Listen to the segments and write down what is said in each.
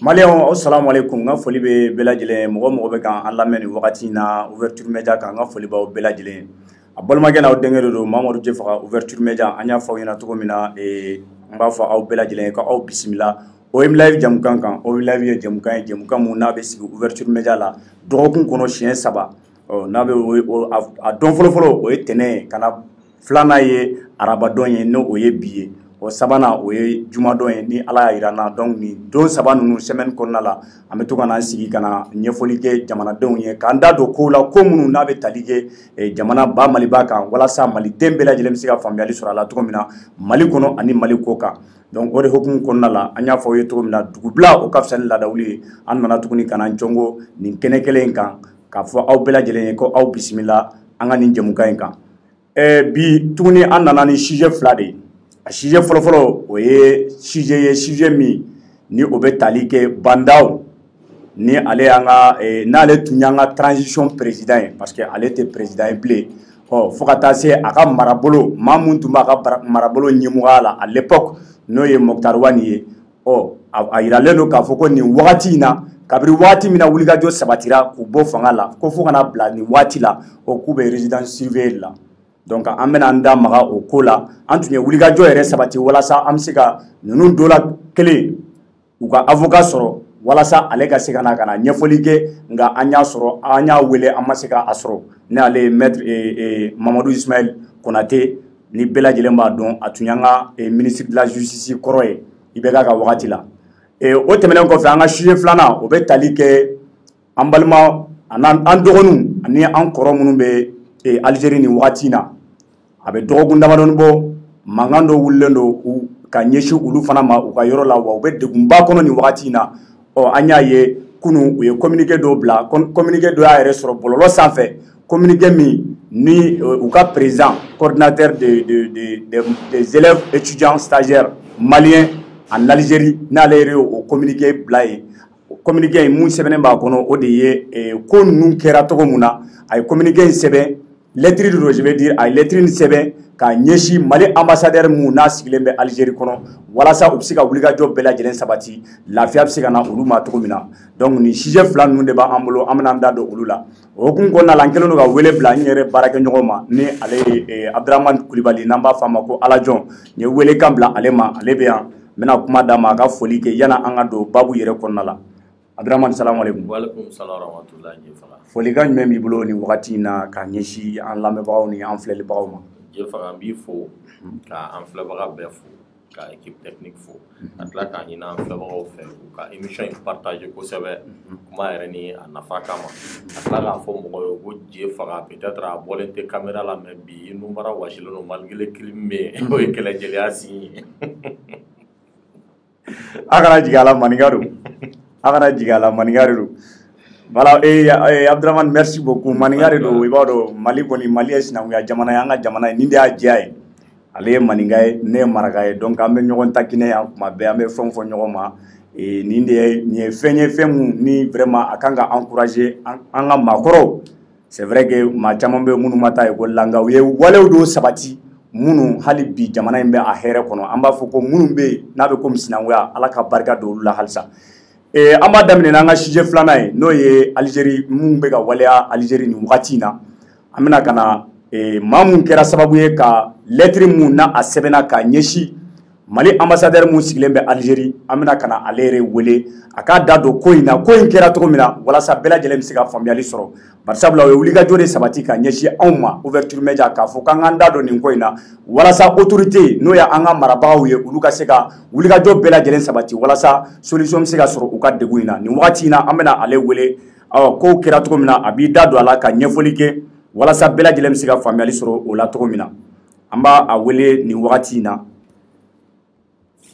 Malien, assalamu alaikum. Nga foli be bela jele mogo mogo be kan an lamɛn nin wagati na ouverture media kan nga foli baw bela jele. A balimakɛ na aw denkɛ de don Mamadou Jefaga ouverture media an y'a fɔ aw ɲɛna cogo min na n b'a fɔ aw bela jele ka aw bisimila. OM Live jamukan kan OM Live ye jamukan mun n'a bɛ sigi ouverture media la dɔgɔkun kɔnɔ siɲɛ 3 n'a bɛ a dɔn fɔlɔ o ye tɛnɛ kana filanan ye arabadɔn ye n'o ye bi ye. O sabanan o ye jumadon ye ni Ala y'a yira na donc ni don saba ninnu semaine kɔnɔna la an bɛ to ka n'an sigi kana ɲɛfɔli kɛ jamanadenw ye k'an da don ko la ko minnu n'a bɛ tali kɛ jamana ba Maliba kan walasa maliden bɛɛ lajɛlen bɛ se ka faamuyali sɔrɔ a la cogo min na Mali kɔnɔ ani Mali kɔ kan donc o de hukumu kɔnɔna la an y'a fɔ aw ye cogo min na dugubila o ka fisa ni laadawuli ye an nana tuguni ka n'an jɔngo nin kɛnɛ kelen in kan k'a fɔ aw bɛɛ lajɛlen ye ko aw bisimila an ka nin jamukan in kan bi tuguni an nana ni sujet fila de ye. A sujet fɔlɔ o ye sujet min ni o bɛ tali kɛ bandaw ni ale y'an ka n'ale tun y'an ka transition président ye parce que ale tɛ président ye bilen fo ka taa se a ka marabolo maa mun tun b'a ka marabolo ɲɛmɔgɔya la à l'époque n'o ye Moctar Wani ye a yiralen don k'a fɔ ko nin wagati in na kabiri wagati min na wulikajɔ sabatira k'u bɔ fanga la ko fo kana bila nin wagati la k'u bɛ résidence surveillée la. Donc an bɛna an da maga o ko la an tun ye wulikajɔ yɛrɛ sabati walasa an bɛ se ka ninnu dɔ la kelen u ka avocat sɔrɔ walasa ale ka se ka na ɲɛfɔli kɛ nka an y'a sɔrɔ an y'a wele an ma se k'a sɔrɔ ne ale ye maître Mamadou Ismaël Konate ni bɛɛ lajɛlen b'a dɔn a tun y'an ka ministre de la justice kɔrɔ ye IBK ka wagati la o tɛmɛnen kɔfɛ an ka sujet filanan o bɛ tali kɛ an balima an dɔgɔninw ani an kɔrɔ minnu bɛ Algérie ni wagati in na a bɛ dɔgɔkun damadɔni bɔ mankan dɔ wulilen don ka ɲɛsin olu fana ma u ka yɔrɔ la wa u bɛ degunba kɔnɔ nin wagati in na an y'a ye kunun u ye communiqué dɔ bila communiqué dɔ y'a yɛrɛ sɔrɔ bɔlɔlɔ sanfɛ communiqué min ni u ka président coordinateur des élèves étudiants stagiaires maliens en Algérie n'ale yɛrɛ o communiqué bila yen communiqué in mun sɛbɛnnen b'a kɔnɔ o de ye ko ninnu kɛra cogo min na a ye communiqué in sɛbɛn lettre de je vais dire a ye lettre in sɛbɛn k'a ɲɛsin Mali ambassadeur mun n'a sigilen bɛ Algérie kɔnɔ walasa u bɛ se ka wulikajɔ bɛɛ lajɛlen sabati lafiya bɛ se ka na olu ma cogo min na donc nin sujet fila ninnu de b'an bolo an bɛna an da don olu la o hukumu kɔnɔna la an kɛlen don ka wele bila n yɛrɛ baarakɛɲɔgɔn ma ni ale ye Abdramane Kulibali n'an b'a fɔ a ma ko Alajɔn n ye welekan bila ale ma ale bɛ yan n bɛna kuma d'a ma a ka foli kɛ yana an ka don babu yɛrɛ kɔnɔna la Abdramane salamu alaikum. Waalaikum salam warahmatullahi Jefaga. Folikan jumɛn b'i bolo nin wagati in na ka ɲɛsin an lamɛnbagaw ni an filɛlibagaw ma. Jefaga n b'i fo ka an filɛbaga bɛɛ fo ka équipe technique fo ka tila k'a ɲini an filɛbagaw fɛ u ka émission in partage kosɛbɛ kuma yɛrɛ ni a nafa kama ka tila k'a fɔ mɔgɔw ye ko Jefaga peut-être a bɔlen tɛ caméra la mais bi i nunbara wasilen don malgré clim bɛ yen o ye kɛlɛjɛlenya signe ye. A kana jigin a la maninka don. A kana jigin a la maninka de don. Voilà, Abdramane, merci beaucoup. Maninka de don, i b'a dɔn Mali kɔni Mali ye sinankunya jamana ye an ka jamana ye nin de y'a diya ye. Ale ye maninka ye ne ye maraka ye donc an bɛ ɲɔgɔn taquiner yan kuma bɛɛ an bɛ fɛn fɔ ɲɔgɔn ma nin ye fɛn ye fɛn mun ni vraiment a kan ka encourager an ka maakɔrɔw c'est vrai que maa caman bɛ minnu ma taa école la nka u ye walew dɔw sabati minnu hali bi jamana in bɛ a hɛrɛ kɔnɔ an b'a fɔ ko minnu bɛ yen n'a bɛ komi sinankunya Ala ka barika don olu la halisa an b'a daminɛ n'an ka sujet filanan ye n'o ye Algérie mun bɛ ka waleya Algérie nin wagati in na an bɛna ka na maa mun kɛra sababu ye ka lettre mun na a sɛbɛnna k'a ɲɛsin Mali ambassadeur mun sigilen bɛ Algérie an bɛna ka na ale yɛrɛ wele a k'a da don ko in na ko in kɛra cogo min na walasa bɛɛ lajɛlen bɛ se ka faamuyali sɔrɔ bari sabula o ye wulikajɔ de sabati ka ɲɛsin anw ma ouverture media k'a fɔ k'an k'an da don nin ko in na walasa autorité n'o ye an ka marabagaw ye olu ka se ka wulikajɔ bɛɛ lajɛlen sabati walasa solution bɛ se ka sɔrɔ u ka degun in na nin wagati in na an bɛna ale wele kow kɛra cogo min na a b'i da don a la ka ɲɛfɔli kɛ walasa bɛɛ lajɛlen bɛ se ka faamuyali sɔrɔ o la cogo min na an b'a a wele nin wagati in na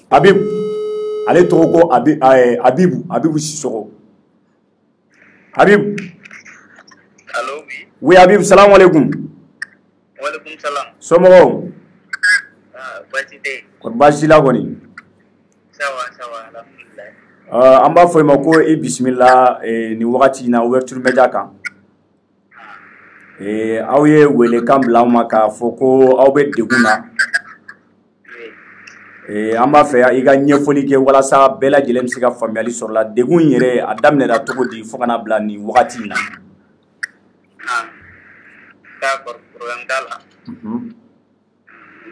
Habib ale tɔgɔ ko Habibu Sisoko Habib allo oui Habib salam alaikum walaikum salam somɔgɔw baasi tɛ kɔni baasi la kɔni sawa alhamdulillah an b'a fɔ i ma ko i bisimila nin wagati in na ouverture media kan aw ye welekan bila aw ma k'a fɔ ko aw bɛ degun na an b'a fɛ i ka ɲɛfɔli kɛ walasa bɛɛ lajɛlen bɛ se ka faamuyali sɔrɔ la degun yɛrɛ a daminɛra cogo di fo kana bila nin wagati in na. D'accord, problème t'a la. N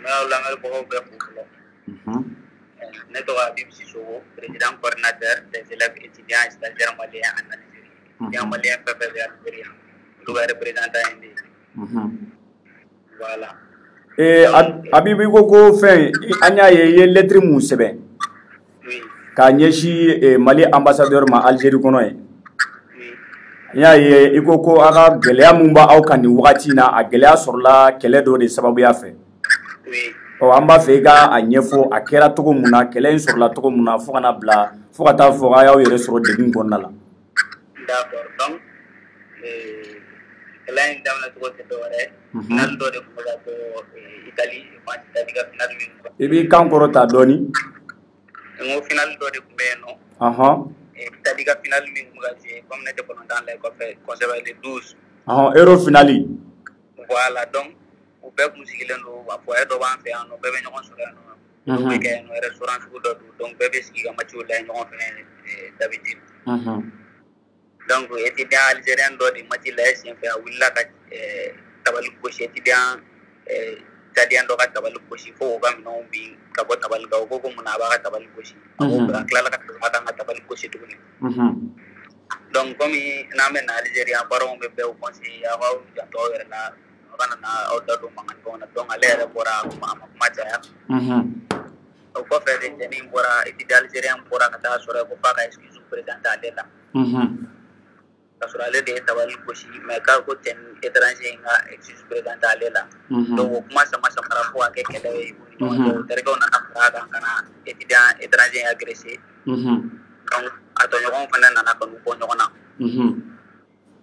bɛ aw lamɛnbagaw bɛɛ fo fɔlɔ. Ne tɔgɔ Habibu Sisoko, président coordinateur des élèves étudiants et stagiaires maliens en Algérie. Étudiants maliens fɛn fɛn bɛ Algérie olu ka représentant ye ne ye. Voilà. Habibu i ko ko fɛn an y'a ye i ye lettre mun sɛbɛn k'a ɲɛsin Mali ambassadeur ma Algérie kɔnɔ ye. N y'a ye i ko ko a ka gɛlɛya mun b'aw kan nin wagati in na a gɛlɛya sɔrɔla kɛlɛ dɔ de sababuya fɛ. An b'a fɛ i ka a ɲɛfɔ a kɛra cogo mun na kɛlɛ in sɔrɔla cogo mun na fo kana bila fo ka taa fɔ a y'aw yɛrɛ sɔrɔ degun kɔnɔna la. D'accord, donc kɛlɛ in daminɛ cogo tɛ dɔwɛrɛ ye. Final dɔ de tun bɛ ka bɔ Italie, Italie ka final min. I b'i kan kɔrɔta dɔɔni. N ko final dɔ de tun bɛ yen nɔ. Italie ka final min tun bɛ ka jouer comme ne tɛ kɔnɔntan la kɔfɛ kosɛbɛ le 12. Euro finali. Voilà, donc u bɛɛ kun sigilen don a foyer dɔ b'an fɛ yan nɔ bɛɛ bɛ ɲɔgɔn sɔrɔ yan nɔ. Dɔw bɛ kɛ yen nɔ restaurant sugu dɔ don donc bɛɛ bɛ sigi ka match lajɛ ɲɔgɔn fɛ d'habitude. Donc étudiant algérien dɔ de match lajɛ sen fɛ a wulila ka tabali gosi étudiant tchadien dɔ ka tabali gosi fo o ka minɛnw bin ka bɔ tabali kan o ko mun na a b'a ka tabali gosi. A tilala ka ka tabali gosi tuguni. Donc comme n'an bɛ na Algérie an parents bɛ bɛɛ conseiller aw k'aw janto aw yɛrɛ la aw kana na aw da don mankan fɛnw na donc ale yɛrɛ bɔra a ma kuma caya. O kɔfɛ de cɛnin bɔra étudiant algérien bɔra ka taa sɔrɔ ko f'a ka excuse présenter ale la. Ka sɔrɔ ale de ye tabali gosi mais k'a ko cɛnin étranger in ka excuse présenter ale la. Donc o kuma sama samara fo ka kɛ kɛlɛ ye u ni ɲɔgɔn cɛ o terikɛw nana fara a kan ka na étudiant étranger in agresser. Donc a tɔɲɔgɔnw fana nana ka n'u bɔ ɲɔgɔn na.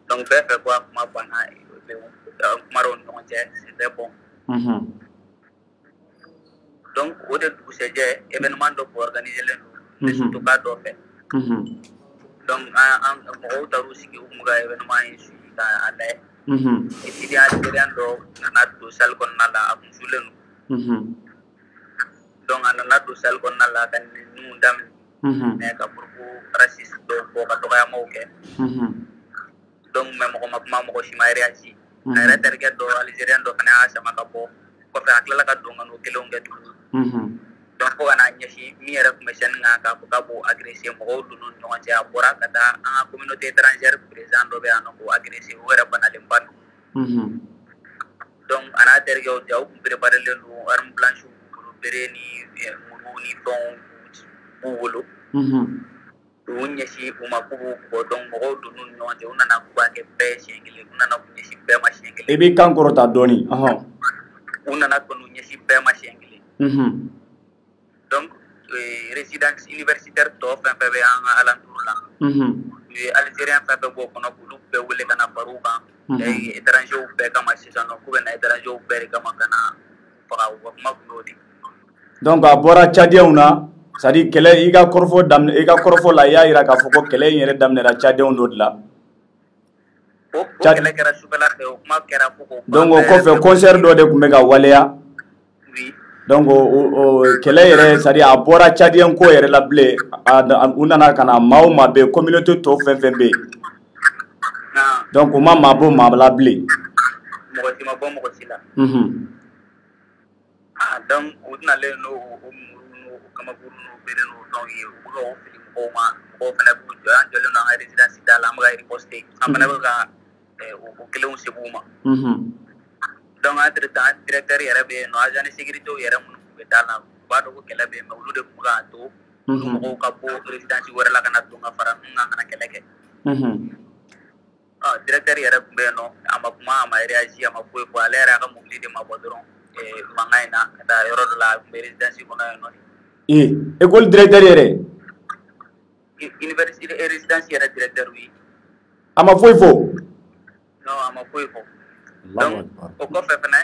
Donc bɛɛ fɛ ko a kuma banna kumar'o ni ɲɔgɔn cɛ c'était bon. Donc o de dugusɛjɛ événement dɔ organiser len don Stuttgart dɔ fɛ. Donc an mɔgɔw taar'u sigi u kun bɛ ka événement in suivi k'a lajɛ. Étudiant algérien dɔ nana don salle kɔnɔna la a kun sulen don. Donc a nana don salle kɔnɔna la ka ninnu daminɛ. Mais ka fɔ ko raciste dɔw bɔ ka dɔgɔyamaw kɛ. Donc mais mɔgɔ ma kuma mɔgɔ si ma réagi. A yɛrɛ terikɛ dɔ algérien dɔ fana y'a sama ka bɔ kɔfɛ a tilala ka don ka n'o kelenw kɛ tuguni. Donc fo ka n'a ɲɛsin min yɛrɛ tun bɛ chaîne kan k'a fɔ k'a b'o agresser mɔgɔw donn'u ni ɲɔgɔn cɛ a bɔra ka taa an ka communauté étrangère président dɔ bɛ yan nɔ k'o agresser o yɛrɛ banalenba don. Donc a n'a terikɛw ja u kun préparelen don arme blanche b'u bolo bere ni muru ni fɛnw b'u bolo. U ɲɛsin u ma k'u b'u bɔ donc mɔgɔw donn'u ni ɲɔgɔn cɛ u nana k'u b'a kɛ bɛɛ ye siɲɛ kelen u nana k'u ɲɛsin bɛɛ ma siɲɛ kelen. I b'i kan kɔrɔta dɔɔni. U nana k'u ɲɛsin bɛɛ ma siɲɛ kelen. Donc résidence universitaire tɔ fɛn fɛn bɛ an ka alentour la. U ye algérien fɛn fɛn b'o kɔnɔ k'olu bɛɛ wele ka na far'u kan. Étrangers bɛɛ kama sisan nɔ k'u bɛ na étrangers bɛɛ de kama ka na faga u ka kuma kun y'o de. Donc a bɔra tchadienw na c'est-à-dire kɛlɛ i ka kɔrɔfɔ la i y'a jira k'a fɔ ko kɛlɛ in yɛrɛ daminɛra tchadienw dɔ de la. O kɛlɛ kɛra sufɛla fɛ o kuma kɛra fo k'o. Donc o kɔfɛ concert dɔ de tun bɛ ka waleya. Donc o kɛlɛ yɛrɛ c'est-à-dire a bɔra tchadien ko yɛrɛ la bilen u nana ka na maa o maa bɛ yen communauté tɔw fɛn fɛn bɛ yen. Donc u ma maa bɔ maa la bilen. Mɔgɔ si ma bɔ mɔgɔ si la. Donc u nalen n'o kamakuru n'o bere n'o fɛnw ye u bɛ ka o fili mɔgɔw ma mɔgɔw fana b'u jɔ an jɔlen don an ka résidence da la an bɛ ka riposter an fana bɛ ka o kelenw segin u ma. Donc entre temps directeur yɛrɛ bɛ yen nɔ agent de sécurité yɛrɛ minnu tun bɛ da la u b'a dɔn ko kɛlɛ bɛ yen mais olu de tun bɛ k'a to olu mɔgɔw ka bɔ résidence wɛrɛ la ka na don ka fara ninnu kan ka na kɛlɛ kɛ. Directeur yɛrɛ tun bɛ yen nɔ a ma kuma a ma réagi a ma foyi fɔ ale yɛrɛ y'a ka mobili de ma bɔ dɔrɔn mankan in na ka taa yɔrɔ dɔ la a tun bɛ résidence kɔnɔ yen nɔ. École directeur yɛrɛ. Université résidence yɛrɛ directeur oui. A ma foyi fɔ. Non a ma foyi fɔ. Donc o kɔfɛ fana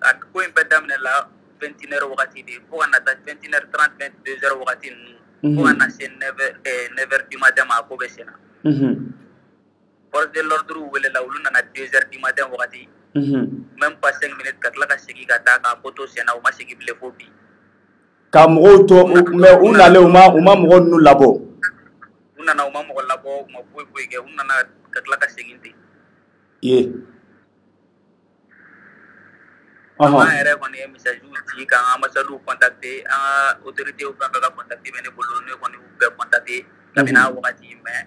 a ko in bɛɛ daminɛ la 21h wagati de fo ka na taa 21h30 22h wagati ninnu fo ka na se 9h du matin ma a ko bɛ senna. Force de l'ordre welela olu nana 2h du matin wagati. Même pas 5 minutes ka tila ka segin ka taa k'a ko to senna u ma segin bilen fo bi. ka mɔgɔw to mais u nalen u ma mɔgɔ ninnu labɔ u nana u ma mɔgɔ labɔ u ma foyi foyi kɛ u nana ka tila ka segin ten ye an yɛrɛ kɔni ye message ci k'an ka ambassade contacter an ka autorité fɛn fɛn ka contacter bɛ ne bolo ne kɔni y'u bɛɛ contacter kabini a wagati mais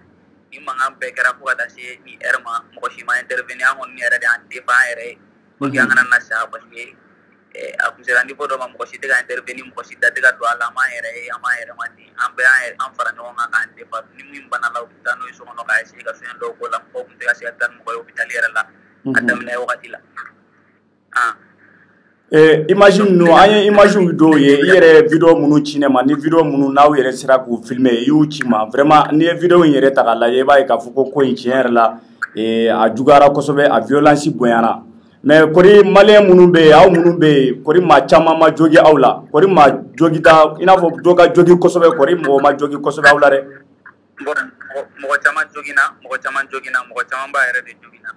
ni mankan bɛɛ kɛra fo ka taa se ni heure ma mɔgɔ si ma intervenir an kɔni yɛrɛ de y'an défend an yɛrɛ ye pour que an kana na sa parce que a kun sera niveau dɔ ma mɔgɔ si tɛ ka intervenir mɔgɔ si da tɛ ka don a la an b'an yɛrɛ ye an b'an yɛrɛ ma ten an bɛɛ an fara ɲɔgɔn kan k'an défend ni min bana la u bɛ taa n'o ye so kɔnɔ k'a essayer ka soin dɔw k'o la mɔgɔw tun tɛ ka se ka taa ni mɔgɔ ye hôpital yɛrɛ la a daminɛ wagati la image ninnu an ye image dɔw ye i yɛrɛ video minnu ci ne ma ni video minnu n'aw yɛrɛ sera k'u filmer i y'u ci ma vraiment n'i ye video in yɛrɛ ta k'a lajɛ i b'a ye k'a fɔ ko in tiɲɛ yɛrɛ la a juguyara kosɛbɛ a violence bonyana mais kori malien minnu bɛ yen aw minnu bɛ yen kori maa caman ma jogi aw la kori maa jogita i n'a fɔ dɔ ka jogi kosɛbɛ kori mɔgɔ ma jogi kosɛbɛ aw la dɛ mɔgɔ caman jogina mɔgɔ caman b'a yɛrɛ de jogina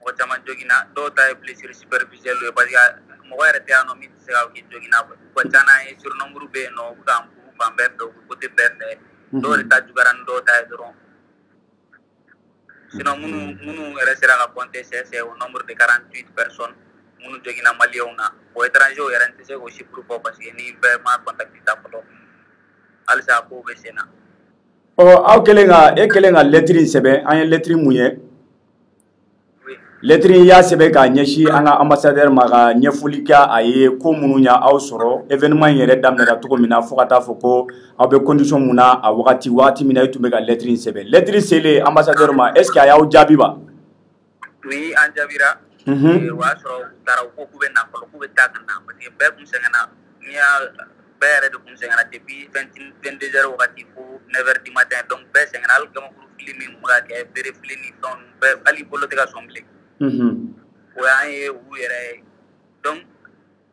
mɔgɔ caman jogina dɔw ta ye blessure superficielle ye parce que mɔgɔ yɛrɛ tɛ yan nɔ min tɛ se ka kɛ jogina u ka ca n'an ye surnombre bɛ yen nɔ u bɛ k'an buru fan bɛɛ fɛ u bɛ côté bɛɛ fɛ dɔw de ta juguyara ni dɔw ta ye dɔrɔn sinon minnu yɛrɛ sera ka compter c'est au nombre de 48 personnes minnu jogina maliyɛnw na bon étrangers yɛrɛ n tɛ se k'o chiffre fɔ parce que ni bɛɛ ma contacté ta fɔlɔ halisa a kow bɛ sen na. aw kɛlen ka lettre in sɛbɛn an ye lettre mun ye lettre in y'a sɛbɛn k'a ɲɛsin an ka ambassadeur ma ka ɲɛfɔli kɛ a ye ko minnu y'aw sɔrɔ événement in yɛrɛ daminɛra cogo min na fo ka taa fɔ ko aw bɛ condition mun na a wagati min na i tun bɛ ka lettre in sɛbɛn lettre selen ambassadeur ma est ce que a y'aw jaabi ba oui an jaabira o y'a sɔrɔ u taara u ko k'u bɛ na fɔlɔ k'u bɛ taa ka na parce que bɛɛ kun sɛgɛnna bɛɛ yɛrɛ de kun sɛgɛnna depuis 22 heures wagati fo 9 heures du matin donc bɛɛ sɛgɛnna hali gamakuru fili min kun bɛ ka kɛ bere fili ni fɛnw bɛɛ hali bolo tɛ ka sɔn bilen o y'an ye u yɛrɛ ye donc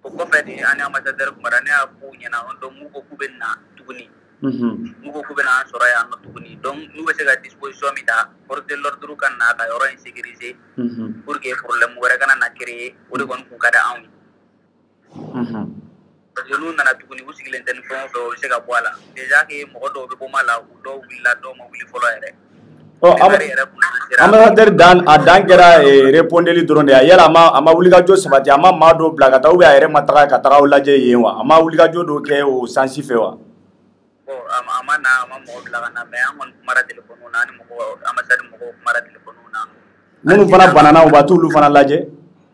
o kɔfɛ de an ni ambassadeur kumara ne y'a f'u ɲɛna donc m'u ko k'u bɛ na tuguni n'u ko k'u bɛ na an sɔrɔ yan nɔ tuguni donc n'u bɛ se ka disposition min ta force de l'ordre ka na ka yɔrɔ in sécuriser pour que problème wɛrɛ kana na créer o de kɔni kun ka di anw ye parce que n'u nana tuguni u sigilen tɛ ni fɛn o fɛn o bɛ se ka bɔ a la déjà que mɔgɔ dɔw bɛ bɔ ma la u dɔw wulila dɔw ma wuli fɔlɔ yɛrɛ ambassadeur dan kɛra répondeli dɔrɔn de yala a ma wulikajɔ sabati a ma maa dɔw bila ka taa ou bien a yɛrɛ ma taga ka taga aw lajɛ yen wa a ma wulikajɔ dɔw kɛ o sansi fɛ wa a ma mɔgɔ bila ka na mais an kɔni kumara téléphone na ani mɔgɔ ambassade mɔgɔw kumara téléphone na minnu fana banana u b'a t'olu fana lajɛ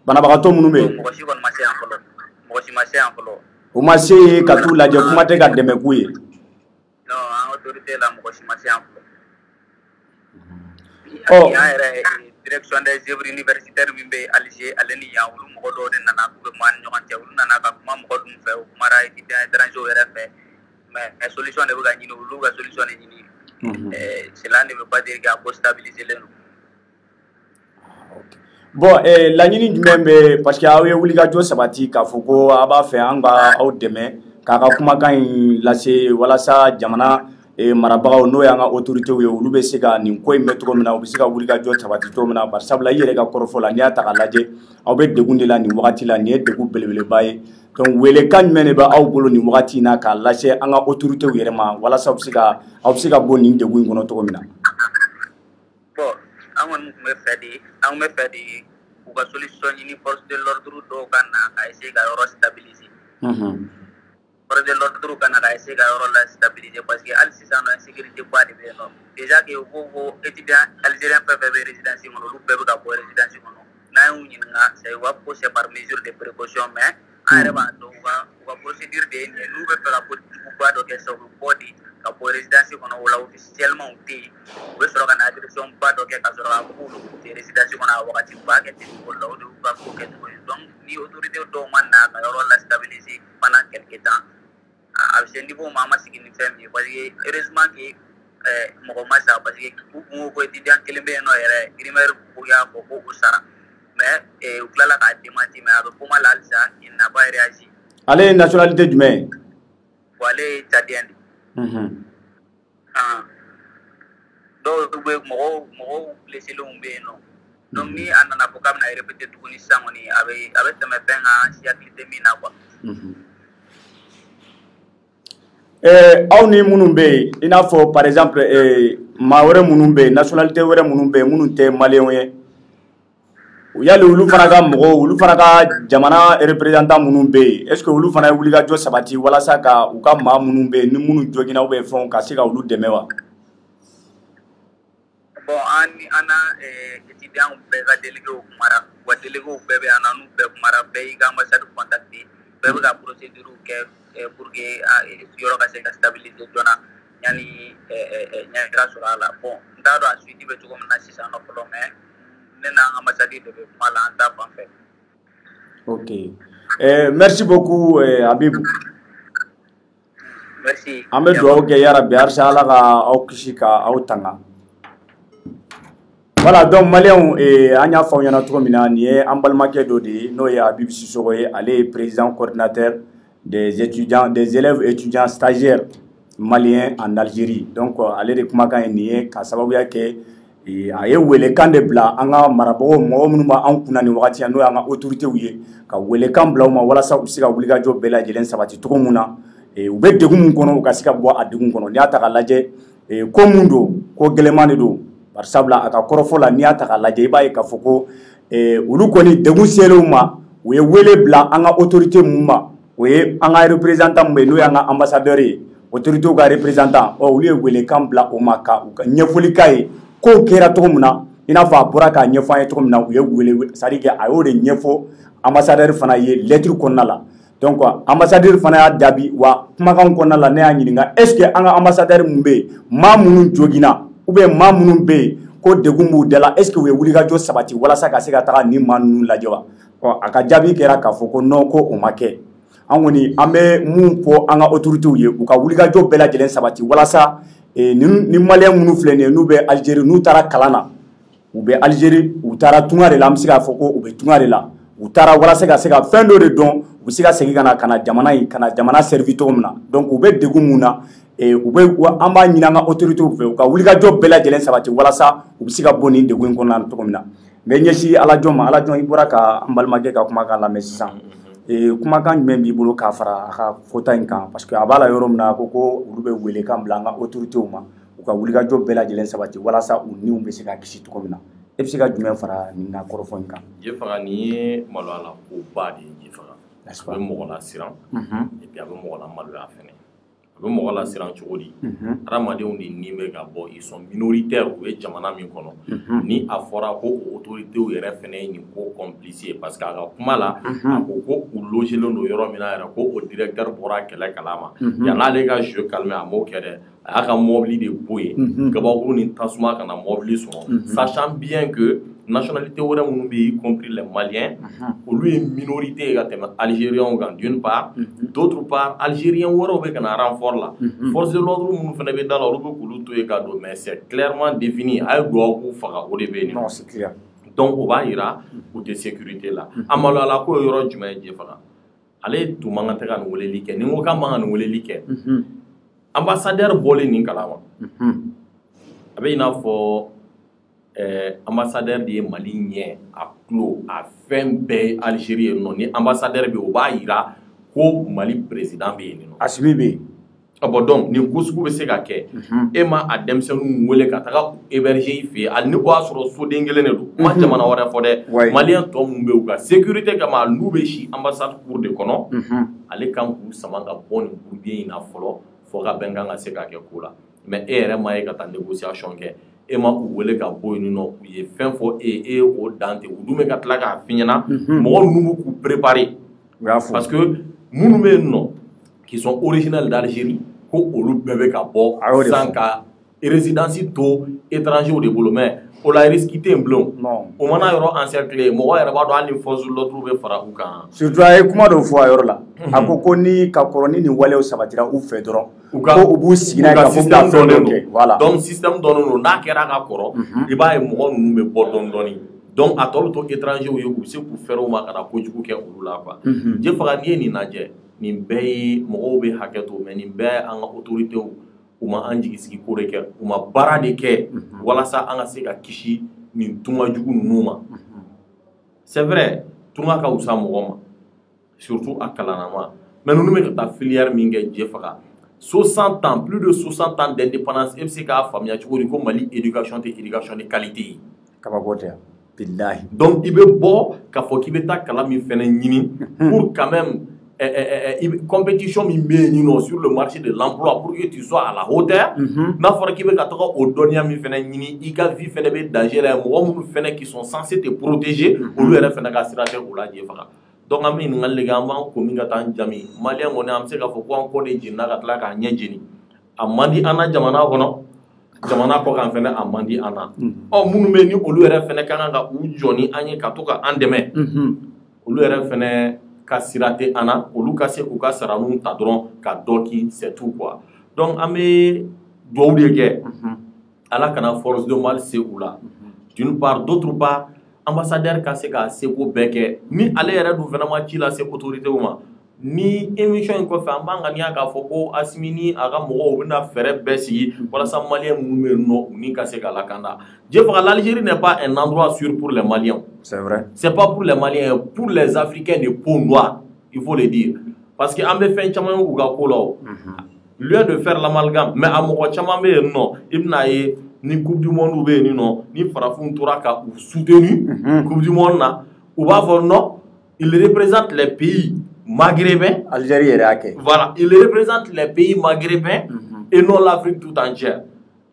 banabagatɔ minnu bɛ yen mɔgɔ si kɔni ma se yan fɔlɔ mɔgɔ si ma se yan fɔlɔ u ma se ka t'u lajɛ kuma tɛ ka dɛmɛ k'u ye non an autorité la mɔgɔ si ma se yan fɔlɔ an yɛrɛ direction des œuvres universitaires min bɛ Alger ale ni yan olu mɔgɔ dɔw de nana k'u bɛ kuma ni ɲɔgɔn cɛ olu nana ka kuma mɔgɔ dun fɛ u kumara étudiants étrangers yɛrɛ fɛ mais solution de bɛ ka ɲini olu ka solution de ɲini cela ne veut pas dire que a ko stabiliser len don bon laɲini jumɛn bɛ parce que aw ye wulikajɔ sabati k'a fɔ ko a b'a fɛ an ka aw dɛmɛ k'a ka kumakan in lase walasa jamana marabagaw n'o y'an ka autorités ye olu bɛ se ka nin ko in bɛ cogo min na u bɛ se ka wulikajɔ sabati cogo min na bari sabula i yɛrɛ ka kɔrɔfɔ la n'i y'a ta k'a lajɛ aw bɛ degun de la nin wagati la nin ye degun belebeleba ye donc welekan jumɛn de bɛ aw bolo nin wagati in na k'a lase an ka autorités yɛrɛ ma walasa aw bɛ se ka bɔ nin degun in kɔnɔ cogo min na. bon an kɔni tun bɛ fɛ de u ka solution ɲini force de l'ordre dɔw ka na ka essayer ka yɔrɔ stabiliser force de l'ordre ka na ka essayer ka yɔrɔ la stabiliser parce que hali sisan nɔ insécurité ba de bɛ yen nɔ déjà que u ko étudiant algérien fɛn fɛn bɛ résidence kɔnɔ olu bɛɛ bɛ ka bɔ résidence kɔnɔ n'an y'u ɲininka c'est u b'a fɔ ko c'est par mesure de précaution mais an yɛrɛ b'a dɔn u ka procédure de ye nin ye n'u bɛ fɛ ka politikuba dɔ kɛ sa u bɛ bɔ de ka bɔ résidence kɔnɔ o la officiellement u tɛ yen u bɛ sɔrɔ ka na agression ba dɔ kɛ ka sɔrɔ ka fɔ k'olu tɛ résidence kɔnɔ a wagati u b'a kɛ ten o la o de y'u ka ko kɛcogo ye donc ni autorité dɔw ma na ka yɔrɔ la stabiliser pendant quelque temps a bɛ se niveau ma an ma sigi ni fɛn min ye parce que heureusement que mɔgɔ ma sa parce que u kun ko ko étudiant kelen bɛ yen nɔ yɛrɛ primaire u y'a fɔ ko o sara mais u tilala k'a démenti mais a bɛ kuma la halisa il n'a pas réagi. ale ye nationalité jumɛn ye. bon ale ye tchadien de. dɔw bɛ mɔgɔw blesselenw bɛ yen nɔ donc ni a nana fɔ k'a bɛna répéter tuguni sisan kɔni a bɛ tɛmɛ fɛn kan si hakili tɛ min na quoi. aw ni minnu bɛ yen i n'a fɔ par exemple maa wɛrɛ minnu bɛ yen nationalité wɛrɛ minnu bɛ yen minnu tɛ maliyɛnw ye yali olu fana ka mɔgɔw olu fana ka jamana représentant minnu bɛ yen est ce que olu fana ye wulikajɔ sabati walasa ka u ka maa minnu bɛ yen ni minnu joginna ou bien fɛnw ka se ka olu dɛmɛ wa. Bon ana étudiant bɛɛ ka délégué kumara wa délégué bɛɛ bɛ ana n'u bɛɛ kumara bɛɛ y'i ka ambassade contacté bɛɛ bɛ ka procédure kɛ pour que yɔrɔ ka se ka stabiliser joona yanni ɲɛtaga sɔrɔ a la bon n t'a dɔn a suite bɛ cogo min na sisan nɔ fɔlɔ mais ne n'an ambassade de bɛ kuma la an ta fan fɛ. Ok merci beaucoup Habibou. Merci. An bɛ dugawu kɛ yarabi halisa Ala ka aw kisi ka aw tanga. Voilà, donc Malien, an y'a fɔ aw ɲɛna cogo min na nin ye an balimakɛ dɔ de ye n'o ye Habibu Sisoko ye ale ye président coordinateur des élèves étudiants stagiaires maliens en Algérie. Donc ale de kumakan ye nin ye ka sababuya kɛ a ye welekan de bila an ka marabagaw mɔgɔ minnu b'an kunna nin wagati n'o y'an ka autorités ye ka welekan bila u ma walasa u bɛ se ka wulikajɔ bɛɛ lajɛlen sabati cogo min na u bɛ degun min kɔnɔ u ka se ka bɔ a degun kɔnɔ n'i y'a ta k'a lajɛ ko mun don ko gɛlɛman de don. Barisabula a ka kɔrɔfɔ la n'i y'a ta k'a lajɛ i b'a ye k'a fɔ ko olu kɔni degun ser'u ma u ye wele bila an ka autorité mun ma o ye an ka représentant mun ye n'o y'an ka ambassadeur ye autoritéw ka représentant olu ye welekan bila o ma ka u ka ɲɛfɔli k'a ye kow kɛra cogo min na i n'a fɔ a bɔra k'a ɲɛfɔ an ye cogo min na u ye wele c'est à dire que a y'o de ɲɛfɔ ambassadeur fana ye lettre kɔnɔna la donc ambassadeur fana y'a jaabi wa kumakan kɔnɔna la ne y'a ɲininka est ce que an ka ambassadeur mun bɛ yen maa minnu joginna ou bien maa minnu bɛ yen ko degun b'u da la est ce que u ye wulikajɔ sabati walasa ka se ka taga nin maa ninnu lajɛ wa a ka jaabi kɛra k'a fɔ ko non ko o ma kɛ an kɔni an bɛ mun fɔ an ka autorités ye u ka wulikajɔ bɛɛ lajɛlen sabati walasa ni maliyɛn minnu filɛ nin ye n'u bɛ Algérie n'u taara kalan na u bɛ Algérie u taara tunga de la an bɛ se k'a fɔ ko u bɛ tunga de la u taara walasa ka se ka fɛn dɔ de dɔn u bɛ se ka segin ka na jamana servi cogo min na donc u bɛ degun mun na an b'a ɲini an ka autorités fɛ u ka wulikajɔ bɛɛ lajɛlen sabati walasa u bɛ se ka bɔ nin degun in kɔnɔna na cogo min na n bɛ ɲɛsin Alajɔn ma Alajɔn i bɔra ka an balimakɛ ka kumakan lamɛn sisan kumakan jumɛn b'i bolo k'a fara a ka fɔta in kan parce que a b'a la yɔrɔ min na a ko ko olu bɛ welekan bila an ka autorités ma u ka wulikajɔ bɛɛ lajɛlen sabati walasa u niw bɛ se ka kisi cogo min na e bɛ se ka jumɛn fara nin ka kɔrɔfɔ in kan. Jifaga nin ye maloya ko ba de ye Jifaga a bɛ mɔgɔ lasiran et puis a bɛ mɔgɔ lamaloya fɛnɛ. A bɛ mɔgɔ lasiran cogo di hadamadenw de nin bɛ ka bɔ ils sont minoritaires u ye jamana min kɔnɔ ni a fɔra ko autorités yɛrɛ fɛnɛ ye nin ko complice ye parce que a ka kuma la a ko u logelen don yɔrɔ min na yɛrɛ ko o directeur bɔra kɛlɛ kalama yan'ale ka jeu calmer a m'o kɛ dɛ a y'a ka mobili de bɔ yen gabakuru ni tasuma kana mobili sɔrɔ sachant bien que nationalité wɛrɛ minnu bɛ y compris les Maliens olu ye minorité ye ka tɛmɛ Algériens kan d'une part d'autre part Algériens wɛrɛw bɛ ka na renfort la force de l'ordre minnu fana bɛ da la olu bɛ k'olu to yen ka don mais c'est clairement défini a ye dugawu k'u faga o de bɛ yen donc o b'a yira u tɛ sécurité la a maloyala ko ye yɔrɔ jumɛn ye Jifaga ale tun man kan tɛ ka nin weleli kɛ ni n ko k'a man kan nin weleli kɛ ambassadeur bɔlen nin kalama a bɛ i n'a fɔ ambassadeur de ye Mali ɲɛ a tulo a fɛn bɛɛ Algérie yen nɔ ni ambassadeur bɛ yen o b'a yira ko Mali président bɛ yen nɔ Assimi bɛ yen bon donc nin ko sugu bɛ se ka kɛ e ma a denmisɛnninw wele ka taga héberger i fɛ yen hali ni o y'a sɔrɔ soden kelen de don ma jamana wɛrɛ fɔ dɛ maliyɛn tɔ minnu bɛ yen u ka sécurité kama n'u bɛ si ambassade cour de kɔnɔ ale kan k'u sama ka bɔ nin burubiyɛn in na fɔlɔ fo ka bɛnkan ka se ka kɛ ko la mais e yɛrɛ ma ye ka taa négociation kɛ e ma u wele ka bɔ yen nɔ u ye fɛn fɔ e o dan tɛ u dun bɛ ka tila k'a f'i ɲɛna mɔgɔ ninnu b'u k'u préparer parce que minnu bɛ yen nɔ qui sont originels d'Algérie ko olu bɛɛ bɛ ka bɔ sans ka résidence to étranger de bolo mais o la risque tɛ yen bilen o mana yɔrɔ encercler mɔgɔ yɛrɛ b'a dɔn hali ni force de l'ordre bɛ fara u kan surtout a ye kuma dɔ fɔ a yɔrɔ la a ko ni ka kɔrɔ ni nin walew sabatira u fɛ dɔrɔn ko u b'u sigi n'a ye ka fɔ ka fɛn dɔ kɛ voilà donc système dɔnnen don n'a kɛra ka kɔrɔ i b'a ye mɔgɔ ninnu bɛ bɔ dɔɔni dɔɔni donc a tɔ bɛ to étranger ye u bɛ se k'u fɛrɛ u ma ka na kojugu kɛ olu la quoi Jifaga n'i ye nin lajɛ nin bɛɛ ye mɔgɔw bɛ hakɛ to mais nin bɛɛ an ka autorités u ma an jigi sigi ko de kɛ u ma baara de kɛ walasa an ka se ka kisi nin tunga jugu ninnu ma c'est vrai tunga ka wusa mɔgɔ ma surtout a kalanama mais ninnu bɛ ka taa filière min kɛ Jifaga 60 ans, plus de 60 ans d'indépendance, MCK a famille comme Mali éducation de qualité. Donc il veut bon qu'à faut qu'il ait ta calami pour quand même compétition sur le marché de l'emploi pour que tu sois à la hauteur. N'a pas qu'il veut au donia mi fena nini, il a vu fena danger les mots qui sont censés te protéger au lieu de faire la ou la diefara. Donc ami ngal les gars comme ngata jami malien on am se ka fo ko encore de jinna ka tla ka nyejini amandi ana jamana kono jamana ko kan fene amandi ana o munu me ni olu ere fene kan ga u joni anye ka to ka andeme olu ere fene ka sirate ana olu ka se ku ka saranu ta dron ka doki c'est tout quoi. Donc ame do de ke ala kana force de mal c'est ou là d'une part, d'autre part ambassadeur ka se ka se ko beke ni ale yɛrɛ du vraiment ci la se autorité ma ni émission ko fa mbanga ni aka foko asmini aga mogo bina fere besi wala sa malien mu no ni ka se ka la kanda je vois l'Algérie n'est pas un endroit sûr pour les Maliens, c'est vrai, c'est pas pour les Maliens, pour les Africains de peau noire, il faut le dire, parce que ambe fin chama ou ga ko lo lieu de faire l'amalgame mais amogo chama be no ibna ye ni coupe du monde ou bien non ni farafun toraka ou soutenu coupe du monde na ou va voir non il représente les pays maghrébins Algérie et voilà il représente les pays maghrébins et non l'Afrique tout entière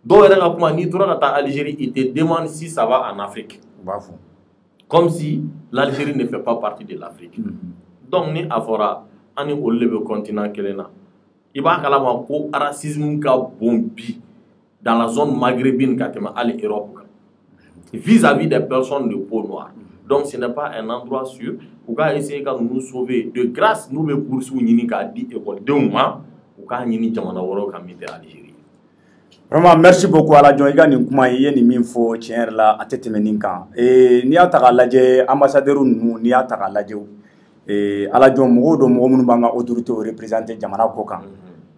donc ni toraka Algérie il te demande si ça va en Afrique comme si l'Algérie ne fait pas partie de l'Afrique donc ni afora ani olebe continent kelena iba kala ma ko racisme ka bombi dans la zone maghrébine à l'Europe vis-à-vis des personnes de peau noire. Donc ce n'est pas un endroit sûr pour essayer de nous sauver. De grâce, nous devons poursuivre l'école de moi pour que nous puissions Algérie. Vraiment, merci beaucoup à la Djonga Ninkumaye ni minfo tiens la atete meninka. Et ni ataka laje ambassadeur nous ni ataka laje et à la Djongo do mo banga autorité représenter jamana kokan.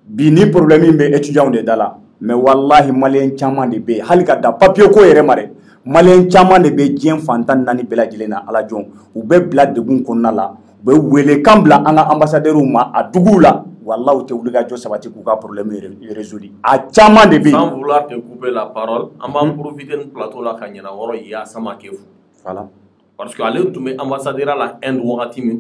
Bi ni problème be étudiant de dala. Mais wallahi malien chama de be halika da papier ko yere mare malien chama de be dien fantan nani bela jilena ala jon u be blad de gun konna la be wele kambla anga ambassadeur ma adugula wallahi te wuliga jo sabati ku ka problème résolu a chama de be sans vouloir te couper la parole on va profiter de plateau la kanyana woro ya sama kefu voilà. Parce que aller tout ambassadeur à la Inde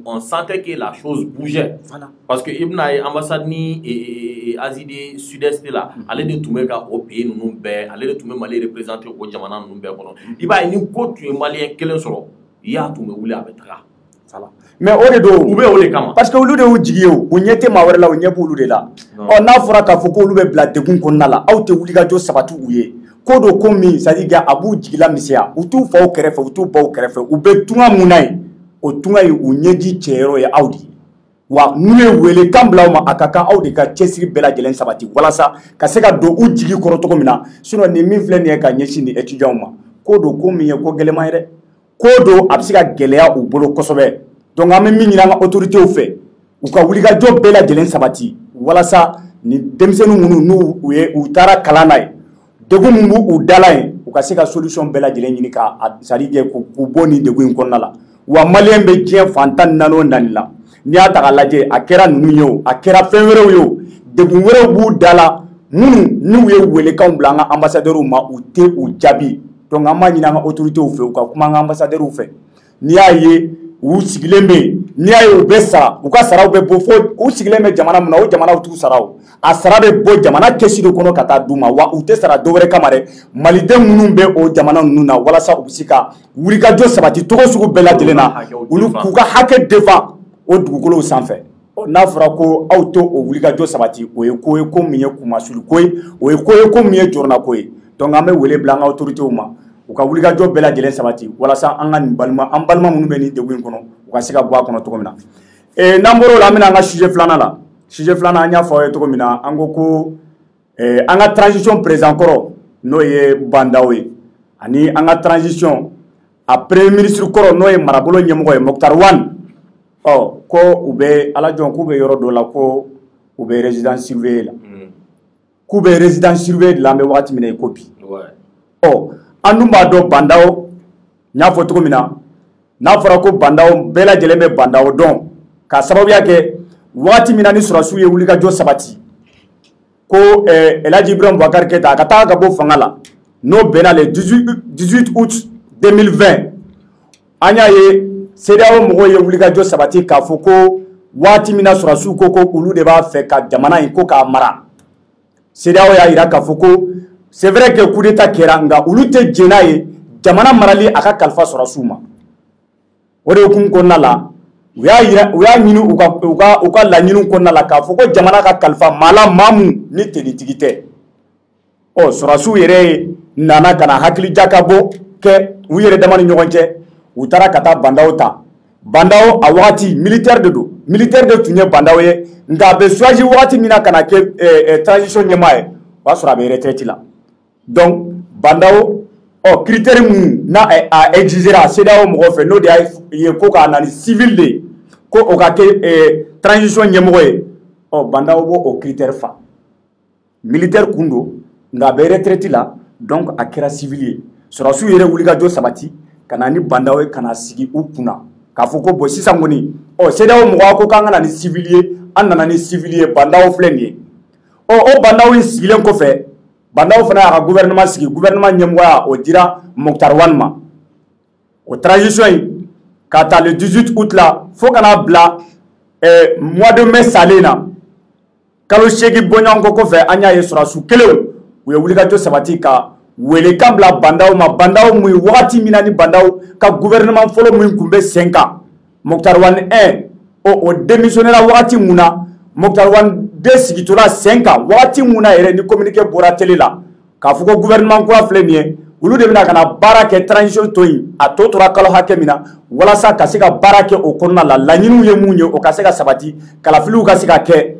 on sentait que la chose bougeait. Voilà. Parce que Ibn ambassade ni et Asie du Sud-Est là, aller de tout au pays nous bé, aller de tout Mali représenter au Jamana nous bé kono. Iba ni ko tu malien kelen soro, ya tout me wuli avec tra. Voilà. Mais au dedo ube ole kama parce que olu de ujigio unyete mawere la unyebu olu de la. On a fora ka foko olu be blade gun konna la, aw te wuli ga jo sabatu uye. Kodo komi sadiga abu jigila misia utu fa okerefe utu ba okerefe ube tunga munai o tunga yi unyeji chero ya audi wa nule wele kambla ma akaka audi ka chesiri bela jelen sabati wala sa ka se ka do ujigi koroto komina sino ni min fle ne ka nyeshi ni étudiant ma kodo komi ye ko gelema ire kodo absika gelea u bolo kosobe donc ame minira nga autorité au fait u ka wuli ka job bela jelen sabati wala sa ni demsenu munu nu uye utara kalanai degu mumbu u dalaye u ka se ka solution bela jelen nyini ka sari ke ku boni degu in konna la wa malien be jien fantan nano nanila ni ata ka laje akera nunu yo akera fenwere yo degu were bu dala munu ni we wele kan blanga ambassadeur ma u te u jabi donc amma nyina nga autorité u fe u ka kuma nga ambassadeur u fe ni aye u sigilembe ni aye u be sara u ka sara u be bo fo u sigilembe jamana muna u jamana u tu sara u a sara be bo jamana kesi do kono kata duma wa u te sara do were kamare malide munu be o jamana nuna wala sa u sika wuri ka jo sabati togo sugu bela delena ulu ku ka hake defa o dugukolo sanfɛ n'a fɔra ko aw to o wuri ka jo sabati o ye ko ye ko min ye kumasulu ko ye o ye ko ye ko min ye jɔrɔna ko ye donc an bɛ wele bila an ka autorités ma u ka wuli ka jɔ bɛɛ lajɛlen sabati walasa an ka nin balima an balima minnu bɛ nin degun in kɔnɔ u ka se ka bɔ a kɔnɔ cogo min na n'an bɔr'o la an bɛna an ka sujet filanan la sujet filanan an y'a fɔ aw ye cogo min na an ko ko an ka transition président kɔrɔ n'o ye Bandaw ye ani an ka transition a premier ministre kɔrɔ n'o ye marabolo ɲɛmɔgɔ ye Mokhtar Wane ko u bɛ ala jɔn k'u bɛ yɔrɔ dɔ la ko u bɛ résidence surveillée la k'u bɛ résidence surveillée la an bɛ wagati min na i ko bi an dun b'a dɔn Bandaw n y'a fɔ cogo min na n'a fɔra ko Bandaw bɛɛ lajɛlen bɛ Bandaw dɔn k'a sababuya kɛ wagati min na ni sɔrɔdasiw ye wulikajɔ sabati ko El Hadji Ibrahima Boubacar Keïta ka taa ka bɔ fanga la n'o bɛnna le 18 août 2020 an y'a ye CEDEAO mɔgɔw ye wulikajɔ sabati k'a fɔ ko waati min na sɔrɔdasiw ko olu de b'a fɛ ka jamana in ko k'a mara CEDEAO y'a yira k'a fɔ ko c'est vrai que coup d'état kɛra nka olu tɛ jɛn n'a ye jamana marali a ka kalifa sɔrɔdasiw ma o de hukumu kɔnɔna la u y'a ɲini u ka laɲiniw kɔnɔna la k'a fɔ ko jamana ka kalifa maa la maa min ni tenitigi tɛ ɔ sɔrɔdasiw yɛrɛ nana ka na hakilijakabɔ kɛ u yɛrɛ dama ni ɲɔgɔn cɛ u taara ka taa bandaw ta bandaw a wagati militaire de don militaire de tun ye bandaw ye nka a bɛ choisi wagati min na ka na kɛ transition ɲɛmaa ye o y'a sɔrɔ a bɛ retraite la donc bandaw critère minnu n'a a exigera CEDEAO mɔgɔw fɛ n'o de ye ko k'a na ni civil de ko o ka kɛ transition ɲɛmɔgɔ ye bandaw b'o o critère fa militaire kun don nka a bɛ retraite la donc a kɛra civil ye sɔrɔdasiw yɛrɛ wulikajɔ sabati ka na ni bandaw ye ka na sigi u kunna k'a fɔ ko bon sisan kɔni CEDEAO mɔgɔw ko k'an ka na ni civil ye an nana ni civil ye bandaw filɛ nin ye o bandaw in sigilen kɔfɛ bandaw fana y'a ka gouvernement sigi gouvernement ɲɛmɔgɔya o dira Mokhtar Wane ma o transition in k'a ta le 18 août la fo ka n'a bila mois de mai salen na kalo 8 bɔɲɔgɔn kɔ kɔfɛ an y'a ye sɔrɔdasiw kelenw u ye wulikajɔ sabati ka welekan bila bandaw ma bandaw mun wagati min na ni bandaw ka gouvernement fɔlɔ mun kun bɛ sen kan Mokhtar Wane 1 o démissionnera wagati mun na Mokhtar Wane 2 sigitola sen kan wagati mun na yɛrɛ ni communiqué bɔra télé la k'a fɔ ko gouvernement kura filɛ nin ye olu de bɛna ka na baara kɛ transition to yen a tɔ tora kalo hakɛ min na walasa ka se ka baara kɛ o kɔnɔna la laɲiniw ye mun ye o ka se ka sabati kalafiliw ka se ka kɛ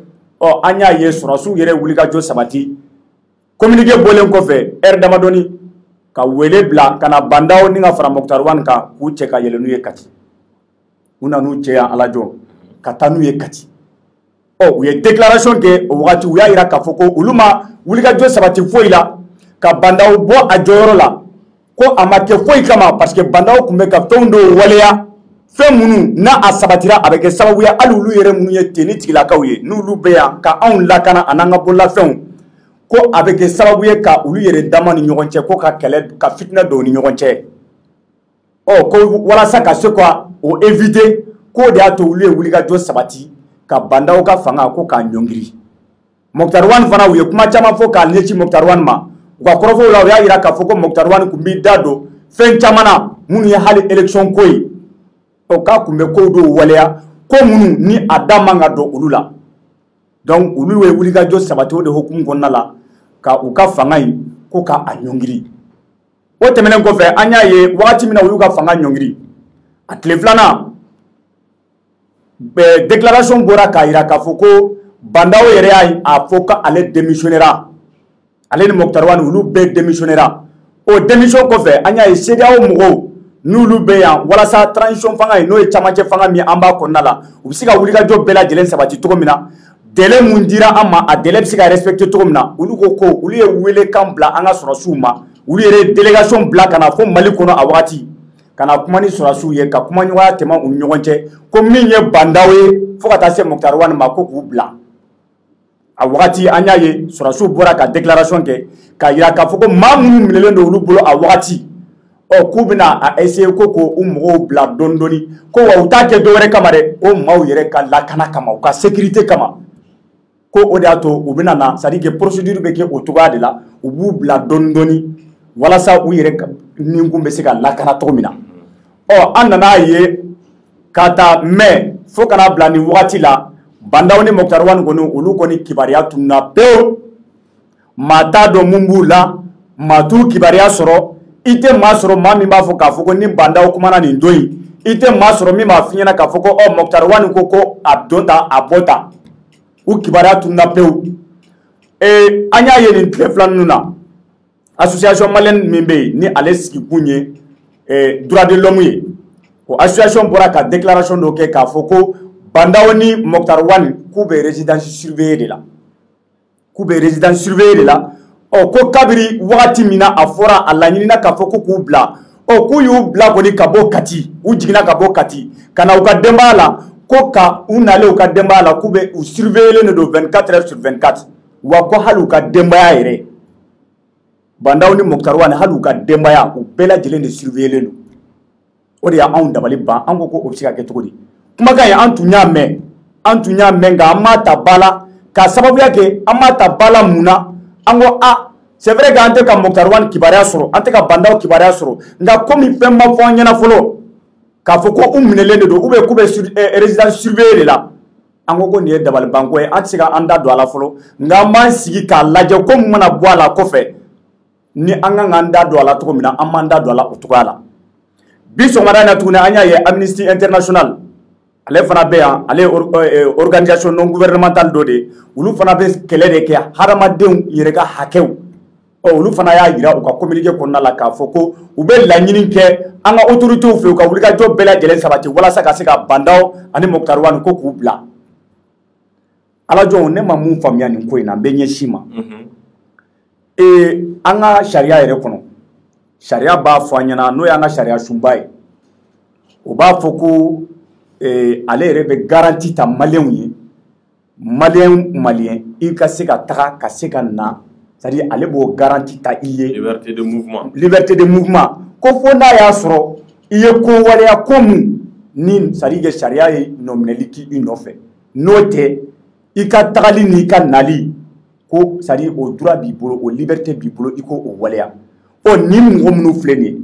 an y'a ye sɔrɔdasiw yɛrɛ wulikajɔ sabati communiqué bɔlen kɔfɛ heure damadɔni ka wele bila ka na bandaw ni ka fara Mokhtar Wane kan k'u cɛ ka yɛlɛ n'u ye Kati u nan'u cɛ yan Alajɔ ka taa n'u ye Kati u ye déclaration kɛ o wagati u y'a yira k'a fɔ ko olu ma wulikajɔ sabati foyi la ka bandaw bɔ a jɔyɔrɔ la ko a ma kɛ foyi kama parce que bandaw tun bɛ ka fɛnw dɔw waleya fɛn minnu n'a a sabatira a bɛ kɛ sababu ye hali olu yɛrɛ minnu ye tenni tigilakaw ye n'olu bɛ yan ka anw lakana a n'an ka bololafɛnw ko a bɛ kɛ sababu ye ka olu yɛrɛ dama ni ɲɔgɔn cɛ ko ka kɛlɛ ka fitinɛ don ni ɲɔgɔn cɛ ko walasa ka se ka o éviter k'o de y'a to olu ye wulikajɔ sabati ka bandaw ka fanga ko k'a ɲɔngiri Mokhtar Wane fana u ye kuma caman fɔ k'a ɲɛsin Mokhtar Wane ma u ka kɔrɔfɔw la u y'a yira k'a fɔ ko Mokhtar Wane kun b'i da don fɛn caman na minnu ye hali élection ko ye k'a kun bɛ kow dɔw waleya ko minnu ni a da man ka don olu la donc olu ye wulikajɔ sabati o de hukumu kɔnɔna la ka u ka fanga in ko k'a ɲɔngiri o tɛmɛnen kɔfɛ an y'a ye wagati min na u y'u ka fanga ɲɔngiri a tile filanan déclaration bɔra k'a yira k'a fɔ ko bandaw yɛrɛ y'a fɔ k'ale démissionnera ale ni Mokhtar Wane olu bɛɛ démissionnera o démission kɔfɛ an y'a ye CEDEAO mɔgɔw n'olu bɛ yan walasa transition fanga ye n'o ye camancɛ fanga min an b'a kɔnɔna la u bɛ se ka wulikajɔ bɛɛ lajɛlen sabati cogo min na délai mun dira an ma a délai bɛ se ka respecter cogo min na olu ko olu ye welekan bila an ka sɔrɔdasiw ma olu yɛrɛ délégation bila ka na fo Mali kɔnɔ a wagati ka na kuma ni sɔrɔdasiw ye ka kuma ɲɔgɔnya tɛmɛ u ni ɲɔgɔn cɛ ko min ye bandaw ye fo ka taa se Mokhtar Wane ma ko k'u bila a wagati an y'a ye sɔrɔdasiw bɔra ka déclaration kɛ k'a yira k'a fɔ ko maa minnu minɛlen don olu bolo a wagati k'u bɛna a essayer ko k'u mɔgɔw bila dɔɔni dɔɔni ko wa u t'a kɛ dɔwɛrɛ kama dɛ o maaw yɛrɛ ka lakana kama u ka sécurité kama ko o de y'a to u bɛna na c'est à dire que procédure bɛ kɛ o cogoya de la u b'u bila dɔɔni dɔɔni walasa u yɛrɛ nikun bɛ se ka lakana cogo min na an nana ye k'a ta mai fo kana bila nin wagati la bandaw ni Mokhtar Wane kɔni olu kɔni kibaruya tununa pewu maa t'a dɔn mun b'u la maa t'u kibaruya sɔrɔ i tɛ maa sɔrɔ maa min b'a fɔ k'a fɔ ko ni bandaw kumana nin don in i tɛ maa sɔrɔ min b'a f'i ɲɛna k'a fɔ ko Mokhtar Wane ko a don tan a bɔ tan u kibaruya tununa pewu an y'a ye nin tile fila ninnu na association malienne min bɛ yen ni ale sigikun ye droit de l'homme ye o association bɔra ka déclaration dɔ kɛ k'a fɔ ko bandaw ni Mokhtar Wane k'u bɛ résidence surveillée de la k'u bɛ résidence surveillée de la ko kabiri wagati min na a fɔra a laɲinina k'a fɔ ko k'u bila k'u y'u bila kɔni ka bɔ Kati u jiginna ka bɔ Kati ka na u ka denbaya la ko ka u nalen u ka denbaya la k'u bɛ u surveiller de don 24 heures sur 24 wa ko halu ka dembaya yere bandaw ni Moktar halu ka dembaya u bela jelen de surveiller lu o de ya anw dabali ban an ko o sika ke togodi kuma ga ya antunya men ga amata bala ka sababu yake amata bala muna ango c'est vrai que ante ka Moktar kibaria soro ante ka bandaw kibaria soro nga komi pemba fo nyana folo ka fo ko minelende do ube kube résidence surveillée la ango ko ni dabal banko e ante ka anda do ala folo nga man sigi ka laje ko mana bo ala ko fe ni anga nganda do ala to mina amanda do ala to ala biso marana tuna anya ye Amnesty International ale fana be ya ale organisation non gouvernementale do de ulu fana be kele de ke haramadenw yere ka hakew olu fana y'a yira u ka communiqué kɔnɔna la k'a fɔ ko u bɛ laɲini kɛ an ka autorités fɛ u ka wulikajɔ bɛɛ lajɛlen sabati walasa ka se ka bandaw ani Moktar ko k'u bila ala jɔnw ne ma mun faamuya nin ko in na n bɛ ɲɛsin ma an ka sariya yɛrɛ kɔnɔ sariya b'a fɔ an ɲɛna n'o y'an ka sariya sunba ye o b'a fɔ ko ale yɛrɛ bɛ garanti ta maliyɛnw ye maliyɛn i ka se ka taga ka se ka na c'est-à-dire ale b'o garanti ta i ye liberté de mouvement ko fo n'a y'a sɔrɔ i ye ko waleya ko mun ni c'est-à-dire sariya ye nɔminɛli k'i nɔfɛ n'o tɛ i ka tagali ni i ka nali ko c'est-à-dire o droit b'i bolo o liberté b'i bolo i ko o waleya ni mɔgɔ minnu filɛ nin ye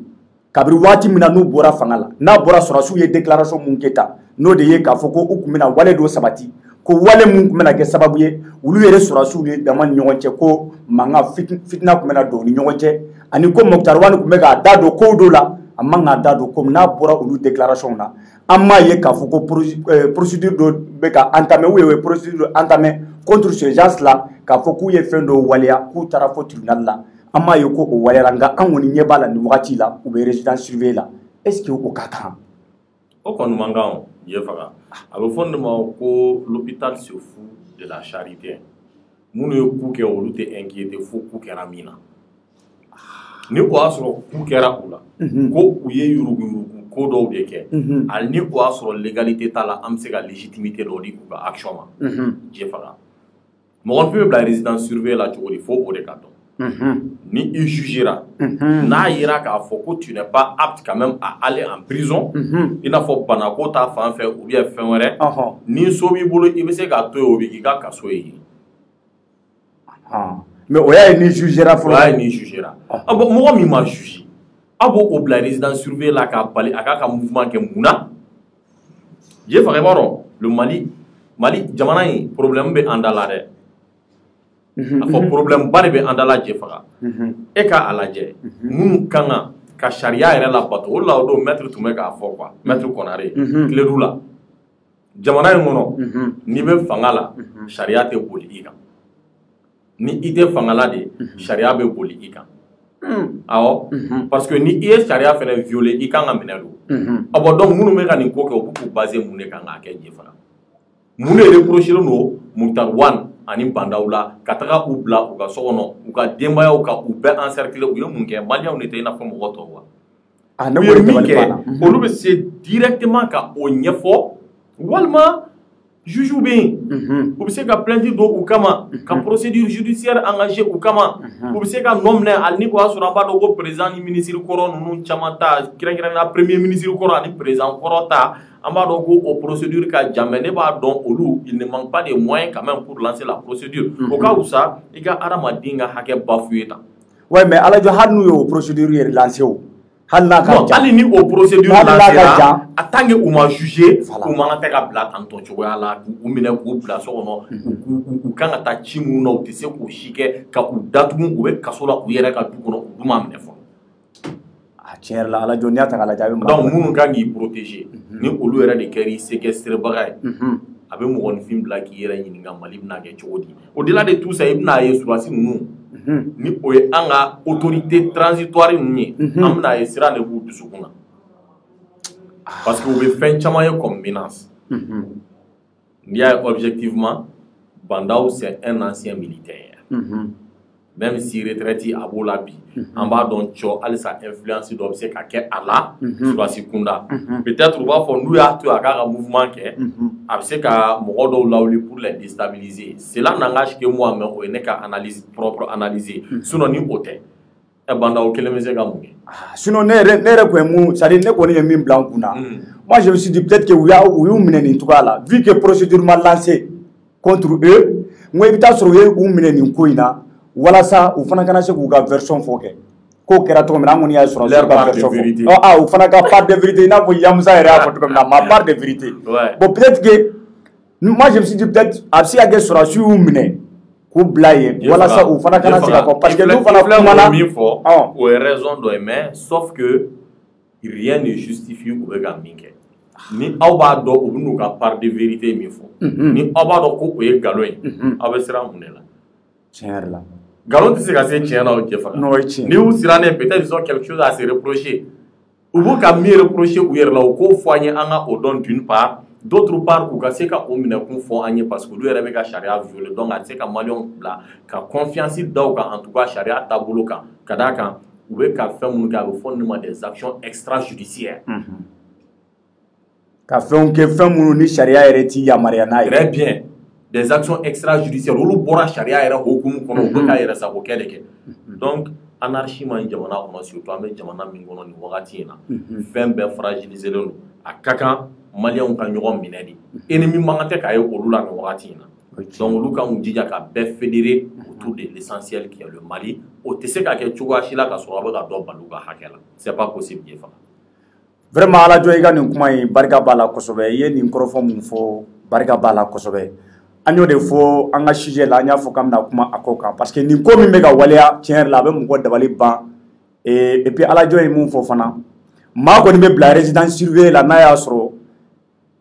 kabiri waati min na n'u bɔra fanga la n'a bɔra sɔrɔsiw ye déclaration mun kɛ tan n'o de ye k'a fɔ ko u tun bɛna wale dɔ sabati ko wale mun tun bɛna kɛ sababu ye olu yɛrɛ sɔrɔsiw ye dama ni ɲɔgɔn cɛ ko mankan fitina tun bɛna don u ni ɲɔgɔn cɛ ani ko Moktar tun bɛ k'a da don kow dɔw la a man k'a da don ko n'a bɔra olu déclaration na an m'a ye k'a fɔ ko procédure dɔ bɛ ka entamé ou ye procédure dɔ entamé contre ces gens là k'a fɔ k'u ye fɛn dɔw waleya k'u taara fɔ tribunal la an m'a ye ko o waleyara nka an kɔni ɲɛ b'a la nin wagati la u bɛ résidence surveillée la est-ce que o ka kan o kɔni man kan o je faga a bɛ fɔ nin de ma ko l'hôpital se fout de la charité minnu ye ku kɛ olu tɛ inquiété fo ku kɛra min na ni o y'a sɔrɔ ku kɛra u la ko u ye yuruguyurugu ko dɔw de kɛ hali ni o y'a sɔrɔ légalité t'a la an bɛ se ka légitimité dɔ di u ka action ma je faga mɔgɔnifin bɛ bila résidence surveillée la cogo di fo o de ka dɔn ni il jugera n'a yera k'a fɔ ko tu n'es pas apte quand même à aller en prison i n'a fɔ banako ta fan fɛ ou bien fɛn wɛrɛ ni so b'i bolo i bɛ se k'a to yen o bɛ k'i ka kaso ye mais o y'a ye ni jugera fɔlɔ o y'a ye ni jugera mɔgɔ min ma juge a b'o o bila résidence surveillée la k'a bali a k'a ka mouvement kɛ mun na je faga i b'a dɔn le Mali jamana in problème bɛ an da la dɛ a fɔ problème ba de bɛ an da la je faga e k'a lajɛ minnu kan ka sariya yɛrɛ labato o de la o don maître tun bɛ k'a fɔ quoi maître Konare Kiledu la jamana in kɔnɔ n'i bɛ fanga la sariya tɛ boli i kan ni i tɛ fanga la de sariya bɛ boli i kan awɔ parce que ni i ye sariya fɛnɛ violer i kan ka minɛ don a bɔ donc minnu bɛ ka nin ko kɛ u bɛ k'u baser mun de kan k'a kɛ je faga mun de reprocher don Moktar ani bandaw la ka taga u bila u ka so kɔnɔ u ka denbayaw ka u bɛɛ encercler u ye mun kɛ maliyɛnw de tɛ i n'a fɔ mɔgɔ tɔw wa u ye min kɛ olu bɛ se directement ka o ɲɛfɔ walima juge bɛ yen u bɛ se ka plainte don u kama ka procédure judiciaire engagée u kama u bɛ se ka nɔ minɛ hali ni o y'a sɔrɔ an b'a dɔn ko président ni ministre kɔrɔ ninnu caman ta kɛrɛnkɛrɛnnenya premier ministre kɔrɔ ani président kɔrɔ ta an b'a dɔn ko o procédure ka jan mais ne b'a dɔn olu il ne manque pas de moyens quand même pour lancer la procédure o ka wusa i ka adamaden ka hakɛ bafoué tan ouais mais Alajo hali n'u ye o procédure yɛrɛ lancer o hali n'a ka jan hali ni o procédure lancera en tant que u ma jugé u man kan tɛ ka bila tan tɔ cogoya la k'u minɛ k'u bila so kɔnɔ u kan ka taa ci minnu na u tɛ se k'o si kɛ ka u datugu u bɛ kaso la u yɛrɛ ka du kɔnɔ u dun m'a minɛ fɔlɔ tiɲɛ yɛrɛ la Alajo n'i y'a ta k'a lajɛ a bɛ donc minnu kan k'i protéger ni olu yɛrɛ de kɛra i séquestrebaga ye a bɛ mɔgɔninfin bila k'i yɛrɛ ɲininka Mali bɛna kɛ cogo di au-delà de tout ça i bɛna ye surasi ninnu ni o ye an ka autorité transitoire ninnu ye an bɛna ye sira de b'u dusukun na parce que u bɛ fɛn caman ye comme menace n'i y'a ye objectivement Bandaw c'est un ancien militaire même si retraite a beau la bi en bas donc tu as sa influence doit se ka ke ala sur sekunda peut-être on va faire nous ya to aka mouvement ke a se ka mo do lawli pour les déstabiliser cela n'engage que moi mais on n'est qu'à analyse propre analyser sinon ni hôtel e banda o kele meze ga mungi sinon ne ko mu ça dit ne ko ni min blanc kuna moi je me suis dit peut-être que ou minen en tout cas là vu que procédure mal lancée contre eux moi évita sur eux ou minen en ko ina wala sa u fana kana se k'u ka version fɔ kɛ ko kɛra cogo min na an kɔni y'a sɔrɔ leur part de vérité u fana ka part de vérité i n'a fɔ Yamusa yɛrɛ y'a fɔ cogo min na ma part de vérité bon peut-être que moi je me suis dit peut-être a bɛ se ka kɛ sɔrɔdasiw y'u minɛ k'u bila yen wala sa u fana kana se ka fɔ parce que n'u fana kumana min fɔ o ye raison dɔ ye mais sauf que rien ne justifie u bɛ ka min kɛ ni aw b'a dɔn u bɛ n'u ka part de vérité min fɔ ni aw b'a dɔn ko o ye nkalon ye aw bɛ siran mun de la tiɲɛ yɛrɛ la Galon c'est que c'est tien là au Jefa. Non, c'est ni ou sirané peut-être ils ont quelque chose à se reprocher. Ou vous ka mieux reprocher ou hier là au ko foyer anga au don d'une part, d'autre part ou ka se ka o mina kun fo anye parce que lui rebe ka charia violé donc a se ka malion la ka confiance daw ka en tout cas charia tabolo ka kadaka ou be ka faire mun ka au fondement des actions extrajudiciaires. Ka fɛn kɛ fɛn minnu ni charia yɛrɛ ti yamaruya n'a ye. Très bien. Des actions extrajudiciaires olu bɔra charia yɛrɛ hokumu kɔnɔ u bɛ ka yɛrɛ sago kɛ de kɛ donc anarchie man jamana kɔnɔ surtout an bɛ jamana min kɔnɔ nin wagati in na fɛn bɛɛ fragiliser len don a ka kan maliyɛnw ka ɲɔgɔn minɛ de ennemi man kan tɛ k'a ye olu la nin wagati in na donc olu kan k'u jija ka bɛɛ fédérer autour de l'essentiel qui est le Mali o tɛ se ka kɛ cogoya si la ka sɔrɔ a bɛ ka dɔ bali u ka hakɛ la c'est pas possible Jefa. Vraiment ala jɔ i ka nin kuma in barika b'a la kosɛbɛ i ye nin kɔrɔfɔ mun fɔ barika b'a la kosɛbɛ. An y'o de fɔ an ka sujet la an y'a fɔ k'an bɛna kuma a ko kan parce que nin ko min bɛ ka waleya tiɲɛ yɛrɛ la a bɛ mɔgɔ dabali ban et puis alajɔ ye mun fɔ fana maa kɔni bɛ bila résidence surveillée la n'a y'a sɔrɔ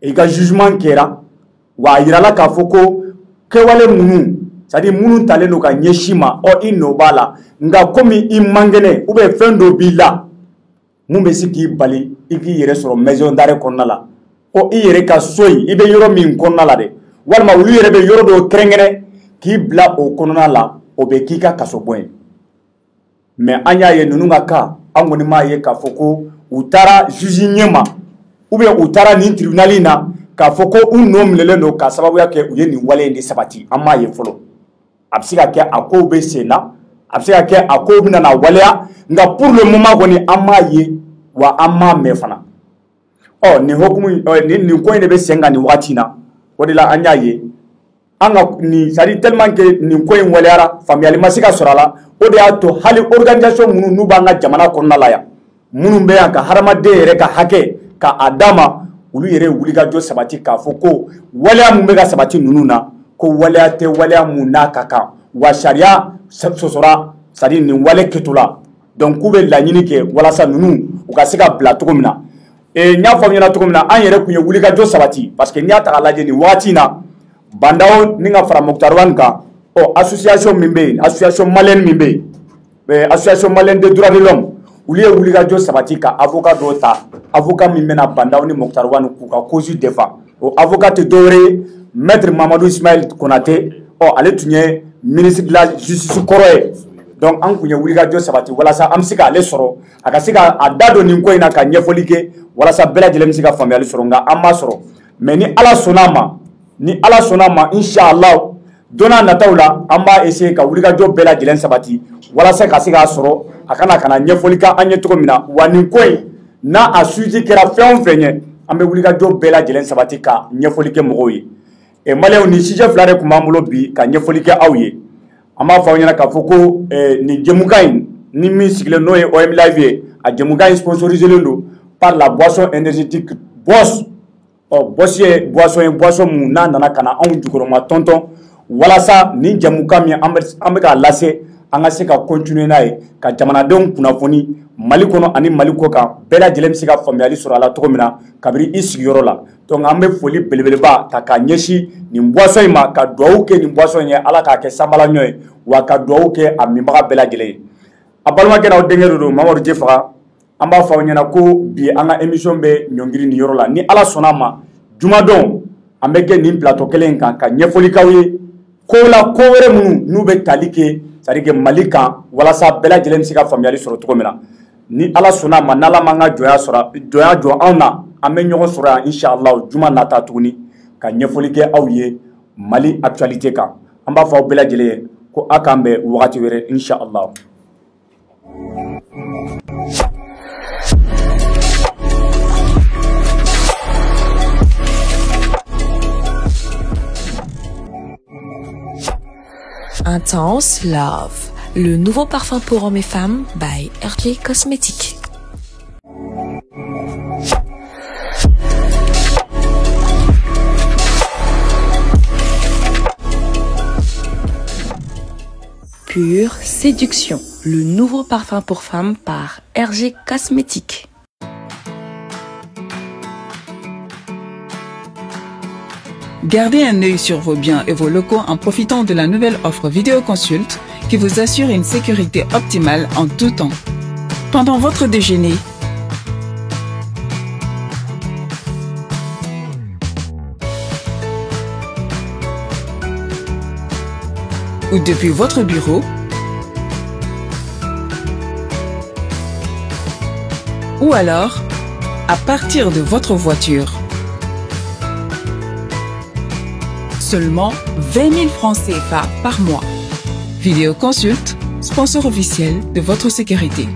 i ka jugement kɛra wa a yirala k'a fɔ ko kɛwale minnu c'est à dire minnu talen don ka ɲɛsin ma i nɔ b'a la nka komi i man kɛnɛ ou bien fɛn dɔ b'i la mun bɛ se k'i bali i k'i yɛrɛ sɔrɔ maison d'arrêt kɔnɔna la i yɛrɛ ka so in i bɛ yɔrɔ min kɔnɔna la dɛ walima olu yɛrɛ bɛ yɔrɔ dɔ kɛrɛnkɛrɛn k'i bila o kɔnɔna la o bɛ k'i ka kaso bɔ ye mais an y'a ye ninnu ka cas an kɔni m'a ye k'a fɔ ko u taara juge ɲɛ ma ou bien u taara nin tribunal in na k'a fɔ ko u nɔ minɛlen don k'a sababuya kɛ u ye nin wale in de sabati an m'a ye fɔlɔ a bɛ se ka kɛ a kow bɛ sen na a bɛ se ka kɛ a kow bɛna na waleya nka pour le moment kɔni an m'a ye wa an m'a mɛn fana nin hokumu nin ko in de bɛ sen kan nin wagati in na. O de la an y'a ye an ka nin c'est à dire tellement que nin ko in waleyara faamuyali ma se ka sɔrɔ a la o de y'a to hali organisation minnu n'u b'an ka jamana kɔnɔna la yan minnu bɛ yan ka hadamaden yɛrɛ ka hakɛ ka a d'a ma olu yɛrɛ wulikajɔ sabati k'a fɔ ko waleya min bɛ ka sabati ninnu na ko waleya tɛ waleya mun n'a ka kan wa sariya sɔsɔra c'est à dire nin wale kɛtɔ la donc k'u bɛ laɲini kɛ walasa ninnu u ka se ka bila cogo min na. N y'a fɔ aw ɲɛna cogo min na an yɛrɛ tun ye wulikajɔ sabati parce que n'i y'a ta k'a lajɛ nin wagati in na bandaw ni ka fara Mukutari Wani kan association min bɛ yen association malienne min bɛ yen association malienne des droits de l'homme olu ye wulikajɔ sabati ka avocat dɔw ta avocat min bɛna bandaw ni Mukutari Wani k'u ka cause défend o avocat tɛ dɔwɛrɛ ye maître Mamadou Ismaël Konate ale tun ye ministre de la justice kɔrɔ ye donc an tun ye wulikajɔ sabati walasa an bɛ se k'ale sɔrɔ a ka se ka a da don nin ko in na ka ɲɛfɔli kɛ walasa bɛɛ lajɛlen bɛ se ka faamuyali sɔrɔ nka an m'a sɔrɔ mais ni ala sɔnna a ma inshallah don n'a nataw la an b'a essayer ka wulikajɔ bɛɛ lajɛlen sabati walasa ka se k'a sɔrɔ a kana ɲɛfɔli kɛ an ye cogo min na wa nin ko in n'a a suivi kɛra fɛn o fɛn ye an bɛ wulikajɔ bɛɛ lajɛlen sabati ka ɲɛfɔli kɛ mɔgɔw ye maliyɛnw nin sujet fila de tun b'an bolo bi ka ɲɛfɔli kɛ aw ye an b'a fɔ aw ɲɛna k'a fɔ ko nin jɛmukan in ni min sigilen n'o ye OM Live ye a jɛmukan in sponsorisé don par la boisson énergétique Boss. Boss ye boisson mun n'a nana ka na anw jukɔrɔma tɔntɔn walasa nin jɛmukan min an bɛ k'a lase an ka se ka continuer n'a ye ka jamanadenw kunnafoni Mali kɔnɔ ani Mali kɔ kan bɛɛ lajɛlen bɛ se ka faamuyali sɔrɔ a la cogo min na kabiri i sigiyɔrɔ la donc an bɛ foli belebeleba ta k'a ɲɛsin nin boisson in ma ka dugawu kɛ nin boisson ye ala k'a kɛ sanbalaɲɔ ye wa ka dugawu kɛ a minbaga bɛɛ lajɛlen ye a balimakɛ n'aw denkɛ de don Mamadu Jefaga an b'a fɔ aw ɲɛna ko bi an ka émission bɛ ɲɔngiri nin yɔrɔ la ni ala sɔnna a ma jumadon an bɛ kɛ nin plateau kelen kan ka ɲɛfɔli k'aw ye ko la ko wɛrɛ minnu n'u bɛ tali kɛ c'est-à-dire que Mali kan walasa bɛɛ lajɛlen bɛ se ka faamuyali sɔrɔ cogo min na ni Ala sɔnna ma n'Ala m'an ka jɔnya jɔ anw na an bɛ ɲɔgɔn sɔrɔ yan inshallah juma nata tuguni ka ɲɛfɔli kɛ aw ye Mali actualité kan an b'a fɔ aw bɛɛ lajɛlen ye ko a k'an bɛn wagati wɛrɛ inshallah. Intense Love, le nouveau parfum pour hommes et femmes by RJ Cosmetics. Pure Séduction, le nouveau parfum pour femmes par RJ Cosmetics. Gardez un œil sur vos biens et vos locaux en profitant de la nouvelle offre vidéoconsulte qui vous assure une sécurité optimale en tout temps. Pendant votre déjeuner, ou depuis votre bureau, ou alors à partir de votre voiture. Seulement 20 000 francs CFA par mois. Vidéoconsulte, sponsor officiel de votre sécurité.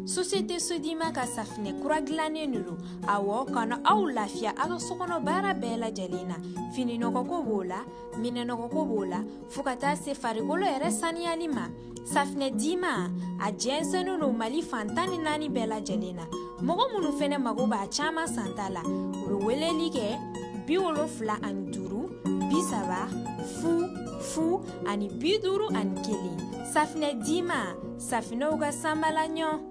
Société Sodima ka safine kura gilannen do awɔ kana aw lafiya a ka sokɔnɔ baara bɛɛ lajɛlen na fini nɔgɔko b'o la minɛ nɔgɔko b'o la fo ka taa se farikolo yɛrɛ saniyali ma safinɛ Dima a jɛnsɛnnen do Mali fan 14 bɛɛ lajɛlen na mɔgɔ minnu fɛnɛ mago b'a caman santa la u bɛ weleli kɛ 75 30 fu ani 51 safinɛ Dima safinɛw ka sanbala ɲɔ